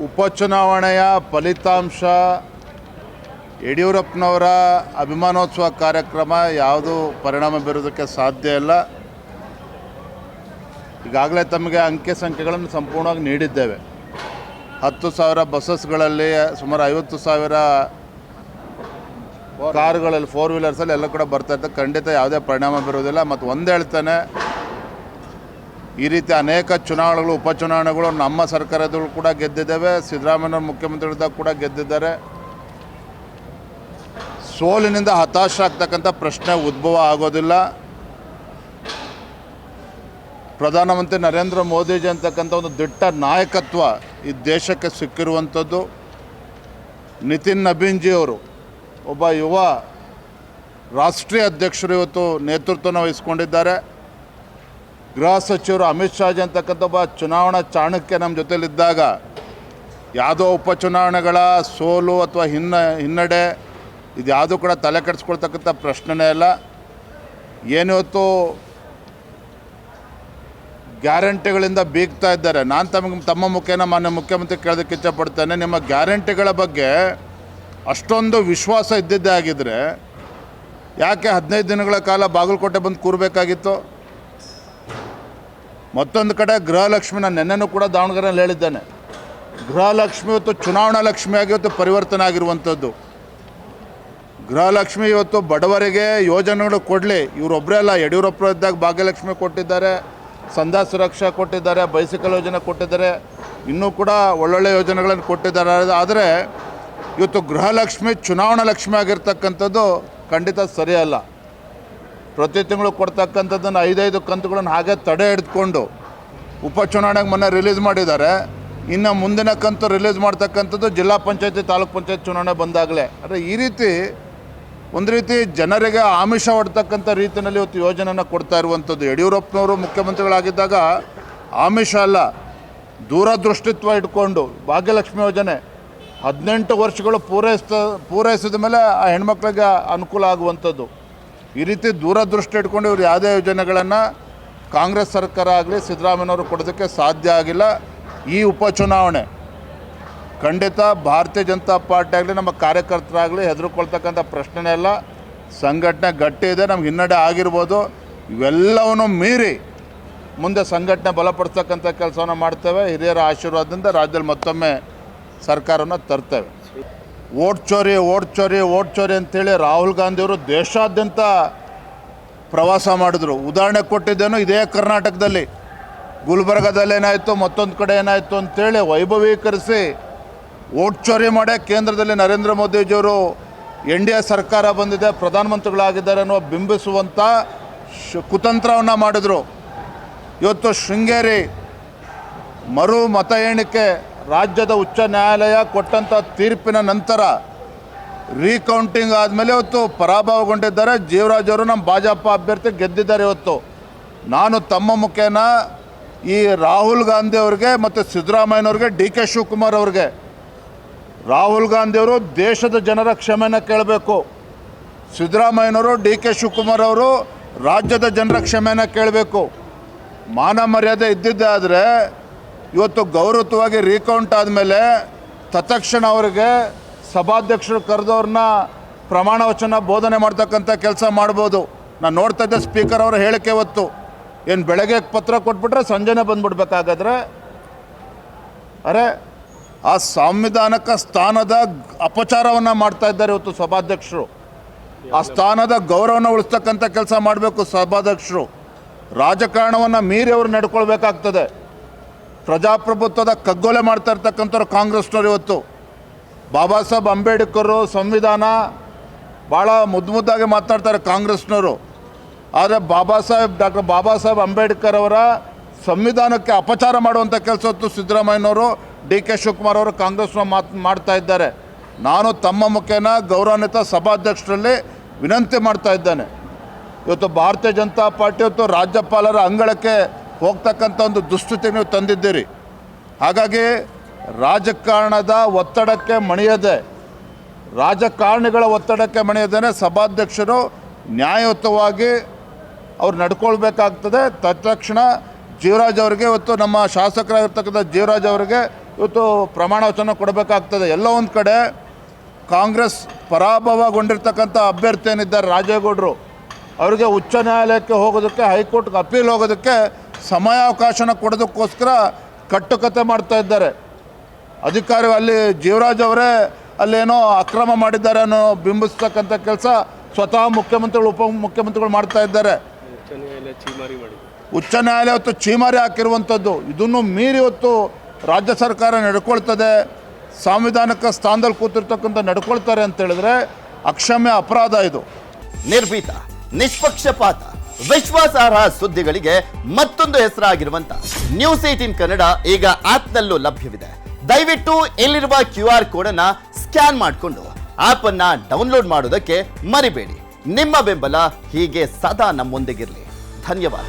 ಉಪಚುನಾವಣೆಯ ಫಲಿತಾಂಶ ಯಡಿಯೂರಪ್ಪನವರ ಅಭಿಮಾನೋತ್ಸವ ಕಾರ್ಯಕ್ರಮ ಯಾವುದು ಪರಿಣಾಮ ಬೀರೋದಕ್ಕೆ ಸಾಧ್ಯ ಇಲ್ಲ. ಈಗಾಗಲೇ ತಮಗೆ ಅಂಕೆ ಸಂಖ್ಯೆಗಳನ್ನು ಸಂಪೂರ್ಣವಾಗಿ ನೀಡಿದ್ದೇವೆ. 10,000 ಬಸ್ಸಸ್ಗಳಲ್ಲಿ ಸುಮಾರು 50,000 ಕಾರುಗಳಲ್ಲಿ 4 ವೀಲರ್ಸಲ್ಲಿ ಎಲ್ಲ ಕೂಡ ಬರ್ತಾಯಿರ್ತದೆ. ಖಂಡಿತ ಯಾವುದೇ ಪರಿಣಾಮ ಬೀರೋದಿಲ್ಲ. ಮತ್ತು ಒಂದು ಹೇಳ್ತಾನೆ, ಈ ರೀತಿ ಅನೇಕ ಚುನಾವಣೆಗಳು ಉಪಚುನಾವಣೆಗಳು ನಮ್ಮ ಸರ್ಕಾರದಲ್ಲೂ ಕೂಡ ಗೆದ್ದಿದ್ದೇವೆ. ಸಿದ್ದರಾಮಯ್ಯ ಮುಖ್ಯಮಂತ್ರಿಗಳಿದ್ದಾಗ ಕೂಡ ಗೆದ್ದಿದ್ದಾರೆ. ಸೋಲಿನಿಂದ ಹತಾಶರಾಗ್ತಕ್ಕಂಥ ಪ್ರಶ್ನೆ ಉದ್ಭವ ಆಗೋದಿಲ್ಲ. ಪ್ರಧಾನಮಂತ್ರಿ ನರೇಂದ್ರ ಮೋದಿಜಿ ಅಂತಕ್ಕಂಥ ಒಂದು ದಿಟ್ಟ ನಾಯಕತ್ವ ಈ ದೇಶಕ್ಕೆ ಸಿಕ್ಕಿರುವಂಥದ್ದು. ನಿತಿನ್ ನಬೀನ್ಜಿಯವರು ಒಬ್ಬ ಯುವ ರಾಷ್ಟ್ರೀಯ ಅಧ್ಯಕ್ಷರು ಇವತ್ತು ನೇತೃತ್ವನ ವಹಿಸ್ಕೊಂಡಿದ್ದಾರೆ. ಗೃಹ ಸಚಿವರು ಅಮಿತ್ ಶಾಜಿ ಅಂತಕ್ಕಂಥ ಒಬ್ಬ ಚುನಾವಣಾ ಚಾಣಕ್ಯ ನಮ್ಮ ಜೊತೆಲಿದ್ದಾಗ ಯಾವುದೋ ಉಪಚುನಾವಣೆಗಳ ಸೋಲು ಅಥವಾ ಹಿನ್ನಡೆ ಇದು ಯಾವುದೂ ಕೂಡ ತಲೆ ಕೆಡಿಸ್ಕೊಳ್ತಕ್ಕಂಥ ಪ್ರಶ್ನೆನೇ ಇಲ್ಲ. ಏನಿವತ್ತು ಗ್ಯಾರಂಟಿಗಳಿಂದ ಬೀಗ್ತಾ ಇದ್ದಾರೆ. ನಾನು ತಮ್ಮ ಮುಖೇನ ಮಾನ್ಯ ಮುಖ್ಯಮಂತ್ರಿ ಕೇಳೋದಕ್ಕೆ ಇಚ್ಛಪಡ್ತೇನೆ, ನಿಮ್ಮ ಗ್ಯಾರಂಟಿಗಳ ಬಗ್ಗೆ ಅಷ್ಟೊಂದು ವಿಶ್ವಾಸ ಇದ್ದಿದ್ದೇ ಆಗಿದ್ದರೆ ಯಾಕೆ 15 ದಿನಗಳ ಕಾಲ ಬಾಗಲಕೋಟೆ ಬಂದು ಕೂರಬೇಕಾಗಿತ್ತು? ಮತ್ತೊಂದು ಕಡೆ ಗೃಹಲಕ್ಷ್ಮಿ, ನಾನು ನೆನ್ನೆನೂ ಕೂಡ ದಾವಣಗೆರೆಯಲ್ಲಿ ಹೇಳಿದ್ದೇನೆ, ಗೃಹಲಕ್ಷ್ಮಿ ಇವತ್ತು ಚುನಾವಣಾ ಲಕ್ಷ್ಮಿಯಾಗಿ ಇವತ್ತು ಪರಿವರ್ತನೆ ಆಗಿರುವಂಥದ್ದು. ಗೃಹಲಕ್ಷ್ಮಿ ಇವತ್ತು ಬಡವರಿಗೆ ಯೋಜನೆಗಳು ಕೊಡಲಿ, ಇವರೊಬ್ಬರೇ ಅಲ್ಲ. ಯಡಿಯೂರಪ್ಪ ಇದ್ದಾಗ ಭಾಗ್ಯಲಕ್ಷ್ಮಿ ಕೊಟ್ಟಿದ್ದಾರೆ, ಸಂಧ್ಯಾ ಸುರಕ್ಷಾ ಕೊಟ್ಟಿದ್ದಾರೆ, ಬೈಸಿಕಲ್ ಯೋಜನೆ ಕೊಟ್ಟಿದ್ದಾರೆ, ಇನ್ನೂ ಕೂಡ ಒಳ್ಳೊಳ್ಳೆ ಯೋಜನೆಗಳನ್ನು ಕೊಟ್ಟಿದ್ದಾರೆ. ಆದರೆ ಇವತ್ತು ಗೃಹಲಕ್ಷ್ಮಿ ಚುನಾವಣಾ ಲಕ್ಷ್ಮಿ ಆಗಿರ್ತಕ್ಕಂಥದ್ದು ಖಂಡಿತ ಸರಿಯಲ್ಲ. ಪ್ರತಿ ತಿಂಗಳು ಕೊಡ್ತಕ್ಕಂಥದ್ದನ್ನು 5 ಕಂತುಗಳನ್ನು ಹಾಗೆ ತಡೆ ಹಿಡಿದುಕೊಂಡು ಉಪಚುನಾವಣೆಗೆ ಮೊನ್ನೆ ರಿಲೀಸ್ ಮಾಡಿದ್ದಾರೆ. ಇನ್ನು ಮುಂದಿನ ಕಂತು ರಿಲೀಸ್ ಮಾಡ್ತಕ್ಕಂಥದ್ದು ಜಿಲ್ಲಾ ಪಂಚಾಯತಿ ತಾಲೂಕು ಪಂಚಾಯತ್ ಚುನಾವಣೆ ಬಂದಾಗಲೇ. ಅಂದರೆ ಈ ರೀತಿ ಒಂದು ರೀತಿ ಜನರಿಗೆ ಆಮಿಷ ಹೊಡ್ತಕ್ಕಂಥ ರೀತಿಯಲ್ಲಿ ಇವತ್ತು ಯೋಜನೆಯನ್ನು ಕೊಡ್ತಾ ಇರುವಂಥದ್ದು. ಯಡಿಯೂರಪ್ಪನವರು ಮುಖ್ಯಮಂತ್ರಿಗಳಾಗಿದ್ದಾಗ ಆಮಿಷ ಅಲ್ಲ, ದೂರದೃಷ್ಟಿತ್ವ ಇಟ್ಕೊಂಡು ಭಾಗ್ಯಲಕ್ಷ್ಮಿ ಯೋಜನೆ 18 ವರ್ಷಗಳು ಪೂರೈಸಿದ ಮೇಲೆ ಆ ಹೆಣ್ಮಕ್ಳಿಗೆ ಅನುಕೂಲ ಆಗುವಂಥದ್ದು. ಈ ರೀತಿ ದೂರದೃಷ್ಟಿ ಇಟ್ಕೊಂಡು ಇವರು ಯಾವುದೇ ಯೋಜನೆಗಳನ್ನು ಕಾಂಗ್ರೆಸ್ ಸರ್ಕಾರ ಆಗಲಿ ಸಿದ್ದರಾಮಯ್ಯನವರು ಕೊಡೋದಕ್ಕೆ ಸಾಧ್ಯ ಆಗಿಲ್ಲ. ಈ ಉಪಚುನಾವಣೆ ಖಂಡಿತ ಭಾರತೀಯ ಜನತಾ ಪಾರ್ಟಿ ಆಗಲಿ ನಮ್ಮ ಕಾರ್ಯಕರ್ತರಾಗಲಿ ಹೆದರ್ಕೊಳ್ತಕ್ಕಂಥ ಪ್ರಶ್ನೆನೇ ಇಲ್ಲ. ಸಂಘಟನೆ ಗಟ್ಟಿ ಇದೆ, ನಮ್ಗೆ ಹಿನ್ನಡೆ ಆಗಿರ್ಬೋದು. ಇವೆಲ್ಲವನ್ನು ಮೀರಿ ಮುಂದೆ ಸಂಘಟನೆ ಬಲಪಡಿಸ್ತಕ್ಕಂಥ ಕೆಲಸವನ್ನು ಮಾಡ್ತೇವೆ. ಹಿರಿಯರ ಆಶೀರ್ವಾದದಿಂದ ರಾಜ್ಯದಲ್ಲಿ ಮತ್ತೊಮ್ಮೆ ಸರ್ಕಾರವನ್ನು ತರ್ತೇವೆ. ಓಟ್ ಚೋರಿ ಅಂತೇಳಿ ರಾಹುಲ್ ಗಾಂಧಿಯವರು ದೇಶಾದ್ಯಂತ ಪ್ರವಾಸ ಮಾಡಿದ್ರು. ಉದಾಹರಣೆ ಕೊಟ್ಟಿದ್ದೇನು ಇದೇ ಕರ್ನಾಟಕದಲ್ಲಿ, ಗುಲ್ಬರ್ಗದಲ್ಲಿ ಏನಾಯಿತು, ಮತ್ತೊಂದು ಕಡೆ ಏನಾಯಿತು ಅಂತೇಳಿ ವೈಭವೀಕರಿಸಿ ಓಟ್ ಚೋರಿ ಮಾಡೇ ಕೇಂದ್ರದಲ್ಲಿ ನರೇಂದ್ರ ಮೋದಿಜಿಯವರು NDA ಸರ್ಕಾರ ಬಂದಿದೆ, ಪ್ರಧಾನಮಂತ್ರಿಗಳಾಗಿದ್ದಾರೆ ಅನ್ನೋ ಬಿಂಬಿಸುವಂಥ ಕುತಂತ್ರವನ್ನು ಮಾಡಿದರು. ಇವತ್ತು ಶೃಂಗೇರಿ ಮರು ಮತ ಎಣಿಕೆ ರಾಜ್ಯದ ಉಚ್ಚ ನ್ಯಾಯಾಲಯ ಕೊಟ್ಟಂಥ ತೀರ್ಪಿನ ನಂತರ ರೀಕೌಂಟಿಂಗ್ ಆದಮೇಲೆ ಇವತ್ತು ಪರಾಭವಗೊಂಡಿದ್ದಾರೆ. ಜೀವರಾಜ್ ಅವರು ನಮ್ಮ ಭಾಜಪ ಅಭ್ಯರ್ಥಿ ಗೆದ್ದಿದ್ದಾರೆ. ಇವತ್ತು ನಾನು ತಮ್ಮ ಮುಖೇನ ಈ ರಾಹುಲ್ ಗಾಂಧಿ ಅವ್ರಿಗೆ ಮತ್ತು ಸಿದ್ದರಾಮಯ್ಯನವ್ರಿಗೆ, DK ಶಿವಕುಮಾರ್ ಅವ್ರಿಗೆ, ರಾಹುಲ್ ಗಾಂಧಿಯವರು ದೇಶದ ಜನರ ಕ್ಷಮೆಯನ್ನು ಕೇಳಬೇಕು, ಸಿದ್ದರಾಮಯ್ಯನವರು DK ಶಿವಕುಮಾರ್ ಅವರು ರಾಜ್ಯದ ಜನರ ಕ್ಷಮೆಯನ್ನು ಕೇಳಬೇಕು. ಮಾನ ಮರ್ಯಾದೆ ಇದ್ದಿದ್ದೇ ಆದರೆ ಇವತ್ತು ಗೌರವವಾಗಿ ರೀಕೌಂಟ್ ಆದಮೇಲೆ ತತ್ಕ್ಷಣ ಅವರಿಗೆ ಸಭಾಧ್ಯಕ್ಷರು ಕರೆದವ್ರನ್ನ ಪ್ರಮಾಣ ವಚನ ಬೋಧನೆ ಮಾಡ್ತಕ್ಕಂಥ ಕೆಲಸ ಮಾಡ್ಬೋದು. ನಾನು ನೋಡ್ತಾ ಇದ್ದೆ ಸ್ಪೀಕರ್ ಅವರ ಹೇಳಿಕೆ ಇವತ್ತು, ಏನು ಬೆಳಗ್ಗೆ ಪತ್ರ ಕೊಟ್ಬಿಟ್ರೆ ಸಂಜೆನೇ ಬಂದುಬಿಡ್ಬೇಕಾಗಾದ್ರೆ, ಅರೆ ಆ ಸಂವಿಧಾನಕ ಸ್ಥಾನದ ಅಪಚಾರವನ್ನು ಮಾಡ್ತಾ ಇದ್ದಾರೆ ಇವತ್ತು ಸಭಾಧ್ಯಕ್ಷರು. ಆ ಸ್ಥಾನದ ಗೌರವವನ್ನು ಉಳಿಸ್ತಕ್ಕಂಥ ಕೆಲಸ ಮಾಡಬೇಕು ಸಭಾಧ್ಯಕ್ಷರು. ರಾಜಕಾರಣವನ್ನು ಮೀರಿ ಅವರು ನಡ್ಕೊಳ್ಬೇಕಾಗ್ತದೆ. ಪ್ರಜಾಪ್ರಭುತ್ವದ ಕಗ್ಗೊಲೆ ಮಾಡ್ತಾ ಇರ್ತಕ್ಕಂಥವ್ರು ಕಾಂಗ್ರೆಸ್ನವ್ರು. ಇವತ್ತು ಬಾಬಾ ಸಾಹೇಬ್ ಅಂಬೇಡ್ಕರ್ ಸಂವಿಧಾನ ಭಾಳ ಮುದ್ದಾಗಿ ಮಾತನಾಡ್ತಾರೆ ಕಾಂಗ್ರೆಸ್ನವರು. ಆದರೆ ಡಾಕ್ಟರ್ ಬಾಬಾ ಸಾಹೇಬ್ ಅಂಬೇಡ್ಕರ್ ಅವರ ಸಂವಿಧಾನಕ್ಕೆ ಅಪಚಾರ ಮಾಡುವಂಥ ಕೆಲಸ ಹೊತ್ತು ಸಿದ್ದರಾಮಯ್ಯನವರು, DK ಶಿವಕುಮಾರ್ ಅವರು ಕಾಂಗ್ರೆಸ್ನ ಮಾಡ್ತಾ ಇದ್ದಾರೆ. ನಾನು ತಮ್ಮ ಮುಖೇನ ಗೌರವಾನ್ವಿತ ಸಭಾಧ್ಯಕ್ಷರಲ್ಲಿ ವಿನಂತಿ ಮಾಡ್ತಾ ಇದ್ದೇನೆ, ಇವತ್ತು ಭಾರತೀಯ ಜನತಾ ಪಾರ್ಟಿ ಇವತ್ತು ರಾಜ್ಯಪಾಲರ ಅಂಗಳಕ್ಕೆ ಹೋಗ್ತಕ್ಕಂಥ ಒಂದು ದುಸ್ಥಿತಿ ನೀವು ತಂದಿದ್ದೀರಿ. ಹಾಗಾಗಿ ರಾಜಕಾರಣದ ಒತ್ತಡಕ್ಕೆ ಮಣಿಯದೆ, ರಾಜಕಾರಣಿಗಳ ಒತ್ತಡಕ್ಕೆ ಮಣಿಯದೇ ಸಭಾಧ್ಯಕ್ಷರು ನ್ಯಾಯಯುತವಾಗಿ ಅವ್ರು ನಡ್ಕೊಳ್ಬೇಕಾಗ್ತದೆ. ತತ್ಕ್ಷಣ ಜೀವರಾಜ್ ಅವರಿಗೆ, ಇವತ್ತು ನಮ್ಮ ಶಾಸಕರಾಗಿರ್ತಕ್ಕಂಥ ಜೀವರಾಜ್ ಅವರಿಗೆ ಇವತ್ತು ಪ್ರಮಾಣ ವಚನ ಕೊಡಬೇಕಾಗ್ತದೆ. ಎಲ್ಲೋ ಒಂದು ಕಡೆ ಕಾಂಗ್ರೆಸ್ ಪರಾಭವಗೊಂಡಿರ್ತಕ್ಕಂಥ ಅಭ್ಯರ್ಥಿ ಏನಿದ್ದಾರೆ ರಾಜೇಗೌಡರು, ಅವರಿಗೆ ಉಚ್ಚ ನ್ಯಾಯಾಲಯಕ್ಕೆ ಹೋಗೋದಕ್ಕೆ, ಹೈಕೋರ್ಟ್ಗೆ ಅಪೀಲ್ ಹೋಗೋದಕ್ಕೆ ಸಮಯಾವಕಾಶನ ಕೊಡೋದಕ್ಕೋಸ್ಕರ ಕಟ್ಟುಕತೆ ಮಾಡ್ತಾ ಇದ್ದಾರೆ. ಅಧಿಕಾರಿ ಅಲ್ಲಿ ಜೀವರಾಜ್ ಅವರೇ ಅಲ್ಲೇನೋ ಅಕ್ರಮ ಮಾಡಿದ್ದಾರೆ ಅನ್ನೋ ಬಿಂಬಿಸ್ತಕ್ಕಂಥ ಕೆಲಸ ಸ್ವತಃ ಮುಖ್ಯಮಂತ್ರಿಗಳು ಉಪಮುಖ್ಯಮಂತ್ರಿಗಳು ಮಾಡ್ತಾ ಇದ್ದಾರೆ. ಉಚ್ಚ ನ್ಯಾಯಾಲಯ ಇವತ್ತು ಚೀಮಾರಿ ಹಾಕಿರುವಂಥದ್ದು. ಇದನ್ನು ಮೀರಿ ಇವತ್ತು ರಾಜ್ಯ ಸರ್ಕಾರ ನಡ್ಕೊಳ್ತದೆ, ಸಾಂವಿಧಾನಿಕ ಸ್ಥಾನದಲ್ಲಿ ಕೂತಿರ್ತಕ್ಕಂಥ ನಡ್ಕೊಳ್ತಾರೆ ಅಂತ ಹೇಳಿದ್ರೆ ಅಕ್ಷಮ್ಯ ಅಪರಾಧ ಇದು. ನಿರ್ಭೀತ, ನಿಷ್ಪಕ್ಷಪಾತ, ವಿಶ್ವಾಸಾರ್ಹ ಸುದ್ದಿಗಳಿಗೆ ಮತ್ತೊಂದು ಹೆಸರಾಗಿರುವಂತ News18 ಕನ್ನಡ ಈಗ ಆಪ್ನಲ್ಲೂ ಲಭ್ಯವಿದೆ. ದಯವಿಟ್ಟು ಇಲ್ಲಿರುವ QR ಕೋಡ್ ಅನ್ನ ಸ್ಕ್ಯಾನ್ ಮಾಡಿಕೊಂಡು ಆಪ್ ಅನ್ನ ಡೌನ್ಲೋಡ್ ಮಾಡೋದಕ್ಕೆ ಮರಿಬೇಡಿ. ನಿಮ್ಮ ಬೆಂಬಲ ಹೀಗೆ ಸದಾ ನಮ್ಮೊಂದಿಗಿರಲಿ. ಧನ್ಯವಾದ.